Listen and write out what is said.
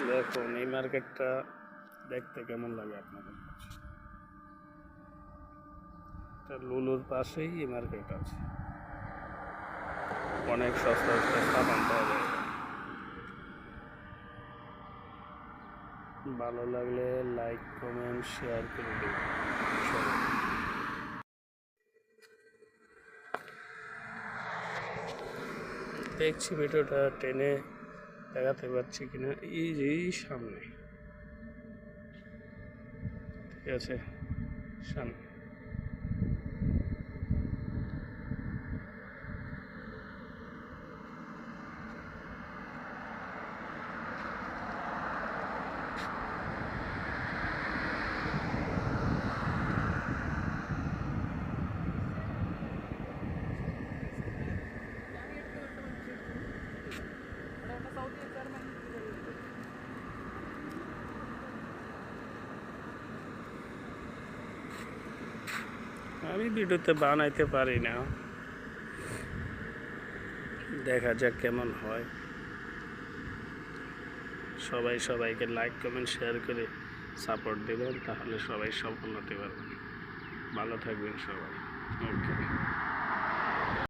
দেখুন এই মার্কেটটা দেখতে কেমন লাগে আপনাদের কাছে। লুলুর পাশেই এই মার্কেট আছে, অনেক সস্তা সস্তা সাবান পাওয়া যায়। ভালো লাগলে লাইক কমেন্ট শেয়ার করে দেবেন। দেখছি ভিডিওটা টেনে দেখাতে পারছি কিনা। এই যে সামনে, ঠিক আছে, সামনে আমি ভিডিওতে বানাইতে পারি না, দেখা যাক কেমন হয়। সবাই সবাইকে লাইক কমেন্ট শেয়ার করে সাপোর্ট দেবেন, তাহলে সবাই সফল হতে পারবেন। ভালো থাকবেন সবাই। ওকে।